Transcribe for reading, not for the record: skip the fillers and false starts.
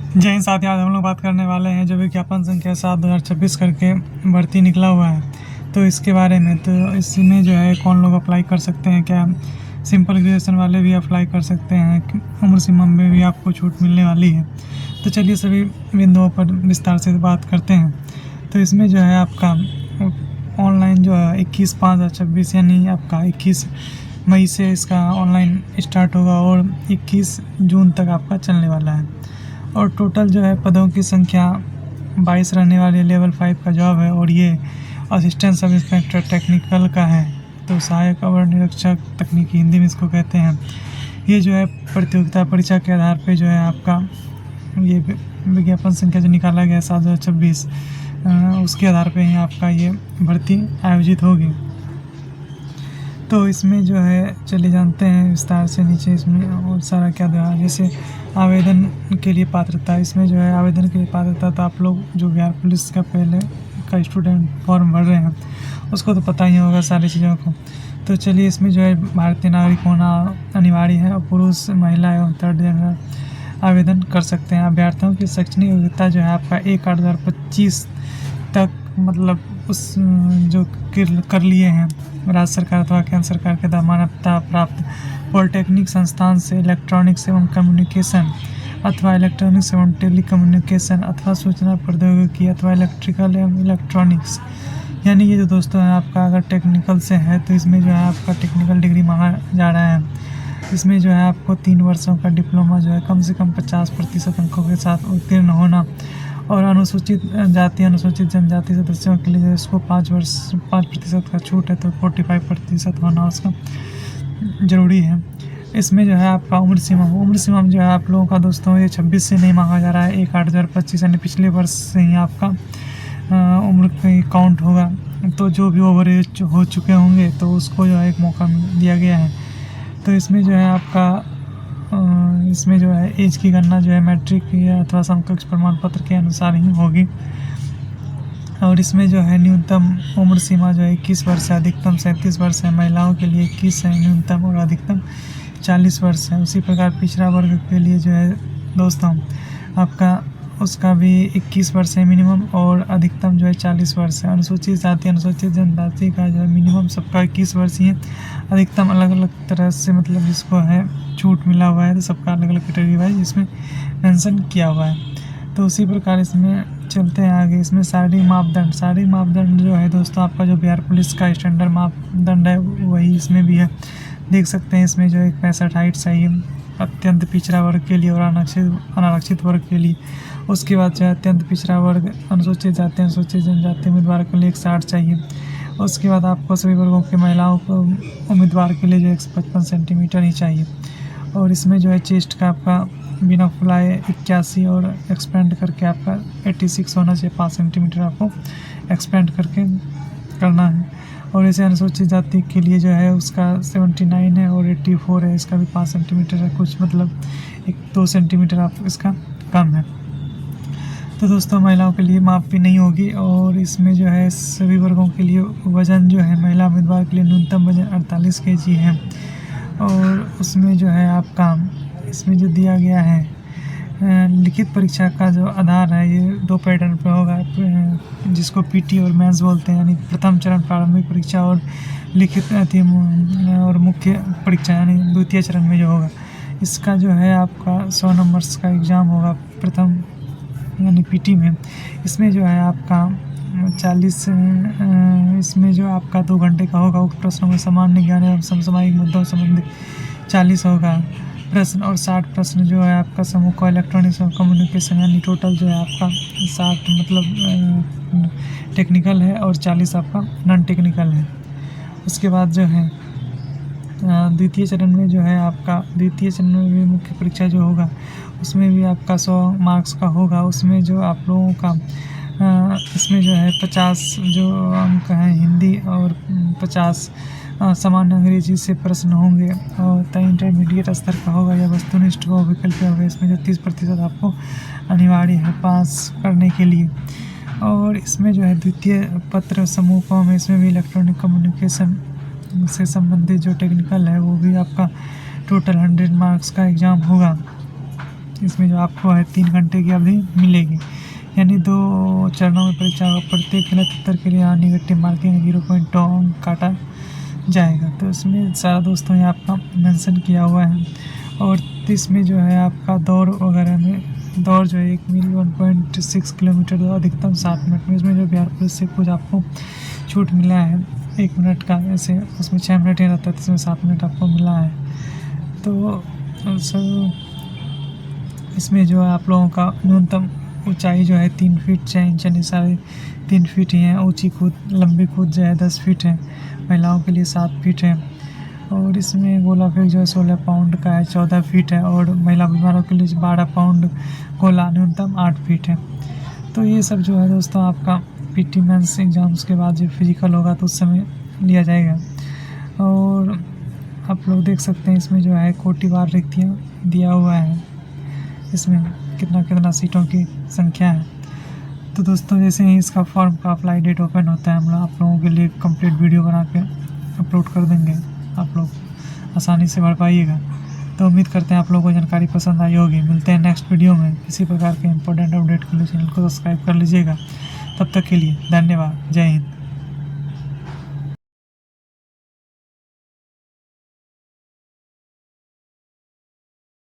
जय हिंद साथी, आज हम लोग बात करने वाले हैं जो विज्ञापन संख्या 7/2026 करके भर्ती निकला हुआ है। तो इसके बारे में, तो इसमें जो है कौन लोग अप्लाई कर सकते हैं, क्या सिंपल ग्रेजुएशन वाले भी अप्लाई कर सकते हैं, उम्र सीमा में भी आपको छूट मिलने वाली है। तो चलिए सभी बिंदुओं पर विस्तार से बात करते हैं। तो इसमें जो है आपका ऑनलाइन जो है 21/5/26 यानी आपका 21 मई से इसका ऑनलाइन स्टार्ट होगा और 21 जून तक आपका चलने वाला है। और टोटल जो है पदों की संख्या 22 रहने वाली लेवल 5 का जॉब है और ये असिस्टेंट सब इंस्पेक्टर टेक्निकल का है। तो सहायक अवर निरीक्षक तकनीकी हिंदी में इसको कहते हैं। ये जो है प्रतियोगिता परीक्षा के आधार पे जो है आपका ये विज्ञापन संख्या जो निकाला गया 7/26 उसके आधार पे ही आपका ये भर्ती आयोजित होगी। तो इसमें जो है चलिए जानते हैं विस्तार से नीचे इसमें और सारा क्या दिया। जैसे आवेदन के लिए पात्रता, इसमें जो है आवेदन के लिए पात्रता तो आप लोग जो बिहार पुलिस का पहले का स्टूडेंट फॉर्म भर रहे हैं उसको तो पता ही होगा सारी चीज़ों को। तो चलिए इसमें जो है भारतीय नागरिक होना अनिवार्य है और पुरुष, महिला एवं थर्ड जेंडर आवेदन कर सकते हैं। अभ्यर्थियों की शैक्षणिक योग्यता जो है आपका 1/8/2025 तक मतलब उस जो कर लिए हैं राज्य सरकार अथवा केंद्र सरकार के द्वारा मान्यता प्राप्त पॉलिटेक्निक संस्थान से इलेक्ट्रॉनिक्स एवं कम्युनिकेशन अथवा इलेक्ट्रॉनिक्स एवं टेलीकम्युनिकेशन अथवा सूचना प्रौद्योगिकी अथवा इलेक्ट्रिकल एवं इलेक्ट्रॉनिक्स, यानी ये जो दोस्तों है आपका अगर टेक्निकल से है तो इसमें जो है आपका टेक्निकल डिग्री मांगा जा रहा है। इसमें जो है आपको 3 वर्षों का डिप्लोमा जो है कम से कम 50% अंकों के साथ उत्तीर्ण होना और अनुसूचित जाति अनुसूचित जनजाति सदस्यों के लिए इसको 5% का छूट है तो 45% होना उसका ज़रूरी है। इसमें जो है आपका उम्र सीमा जो है आप लोगों का दोस्तों ये 26 से नहीं मांगा जा रहा है, 1/8/25 यानी पिछले वर्ष से ही आपका उम्र का काउंट होगा। तो जो भी ओवर एज हो चुके होंगे तो उसको जो है एक मौका दिया गया है। तो इसमें जो है आपका इसमें जो है एज की गणना जो है मैट्रिक या अथवा समकक्ष प्रमाण पत्र के अनुसार ही होगी। और इसमें जो है न्यूनतम उम्र सीमा जो है 21 वर्ष है, अधिकतम 37 वर्ष है। महिलाओं के लिए 21 है न्यूनतम और अधिकतम 40 वर्ष है। उसी प्रकार पिछड़ा वर्ग के लिए जो है दोस्तों आपका उसका भी 21 वर्ष है मिनिमम और अधिकतम जो है 40 वर्ष है। अनुसूचित जाति अनुसूचित जनजाति का जो है मिनिमम सबका 21 वर्ष ही है, अधिकतम अलग अलग तरह से मतलब जिसको है छूट मिला हुआ है तो सबका अलग अलग कैटेगरी वाइज इसमें मेंशन किया हुआ है। तो उसी प्रकार इसमें चलते हैं आगे। इसमें शारीरिक मापदंड जो है दोस्तों आपका जो बिहार पुलिस का स्टैंडर्ड मापदंड है वही इसमें भी है। देख सकते हैं इसमें जो 65 हाइट चाहिए अत्यंत पिछड़ा वर्ग के लिए और अनारक्षित वर्ग के लिए। उसके बाद जो है अत्यंत पिछड़ा वर्ग अनुसूचित जाति अनुसूचित जनजाति उम्मीदवार के लिए 160 चाहिए। उसके बाद आपको सभी वर्गों के महिलाओं को उम्मीदवार के लिए जो 155 सेंटीमीटर ही चाहिए। और इसमें जो है चेस्ट का आपका बिना फुलाए 81 और एक्सपेंड करके आपका 86 होना चाहिए, 5 सेंटीमीटर आपको एक्सपेंड करके करना है। और इसे अनुसूचित जाति के लिए जो है उसका 79 है और 84 है, इसका भी 5 सेंटीमीटर है, कुछ मतलब 1-2 सेंटीमीटर आप इसका कम है। तो दोस्तों महिलाओं के लिए माप भी नहीं होगी। और इसमें जो है सभी वर्गों के लिए वज़न जो है महिला उम्मीदवार के लिए न्यूनतम वज़न 48 kg है। और उसमें जो है आपका इसमें जो दिया गया है लिखित परीक्षा का जो आधार है ये 2 पैटर्न पे होगा, जिसको पीटी और मेंस बोलते हैं, यानी प्रथम चरण प्रारंभिक परीक्षा और लिखित और मुख्य परीक्षा यानी द्वितीय चरण में जो होगा इसका जो है आपका 100 नंबर्स का एग्ज़ाम होगा प्रथम यानी पीटी में। इसमें जो है आपका 40 इसमें जो आपका 2 घंटे का होगा। उक्त प्रश्नों में सामान्य ज्ञान एवं समसामयिक मुद्दों संबंधित 40 होगा प्रश्न और 60 प्रश्न जो है आपका समूह को इलेक्ट्रॉनिक्स और कम्युनिकेशन, यानी टोटल जो है आपका 60 मतलब टेक्निकल है और 40 आपका नॉन टेक्निकल है। उसके बाद जो है द्वितीय चरण में जो है आपका द्वितीय चरण में भी मुख्य परीक्षा जो होगा उसमें भी आपका 100 मार्क्स का होगा। उसमें जो आप लोगों का इसमें जो है 50 जो अंक हैं हिंदी और 50 सामान्य अंग्रेजी से प्रश्न होंगे और तय इंटरमीडिएट स्तर का होगा या वस्तुनिष्ठ व विकल्प होगा। इसमें जो 30% आपको अनिवार्य है पास करने के लिए। और इसमें जो है द्वितीय पत्र समूहों में इसमें भी इलेक्ट्रॉनिक कम्युनिकेशन से संबंधित जो टेक्निकल है वो भी आपका टोटल 100 मार्क्स का एग्ज़ाम होगा। इसमें जो आपको है 3 घंटे की अवधि मिलेगी, यानी 2 चरणों में परीक्षा होगा। प्रत्येक गलत उत्तर के लिए यहाँ नेगेटिव मार्किंग 0.2 अंक काटा जाएगा। तो इसमें सारा दोस्तों ये आपका मेंशन किया हुआ है। और इसमें जो है आपका दौड़ वगैरह में दौड़ जो है 1 मील 1.6 किलोमीटर अधिकतम 7 मिनट में। इसमें जो बिहार पुलिस से कुछ आपको छूट मिला है 1 मिनट का, ऐसे उसमें 6 मिनट ही रहता है, इसमें 7 मिनट आपको मिला है। तो सर इसमें जो है आप लोगों का न्यूनतम ऊंचाई जो है 3 फीट 6 इंच, यानी साढ़े 3 फीट ही है। ऊंची कूद लंबी कूद जो है 10 फीट है, महिलाओं के लिए 7 फीट है। और इसमें गोला फेंक जो है 16 पाउंड का है, 14 फीट है। और महिला बीमारों के लिए 12 पाउंड गोला न्यूनतम 8 फीट है। तो ये सब जो है दोस्तों आपका पीटी मेंस एग्ज़ाम्स के बाद जो फिजिकल होगा तो उस समय लिया जाएगा। और आप लोग देख सकते हैं इसमें जो है कोटिवार रिक्तियाँ दिया हुआ है, इसमें कितना सीटों की संख्या है। तो दोस्तों जैसे ही इसका फॉर्म का अप्लाई डेट ओपन होता है, हम लोग आप लोगों के लिए कंप्लीट वीडियो बना के अपलोड कर देंगे, आप लोग आसानी से भर पाइएगा। तो उम्मीद करते हैं आप लोगों को जानकारी पसंद आई होगी। मिलते हैं नेक्स्ट वीडियो में। किसी प्रकार के इंपॉर्टेंट अपडेट के लिए चैनल को सब्सक्राइब कर लीजिएगा। तब तक के लिए धन्यवाद। जय हिंद।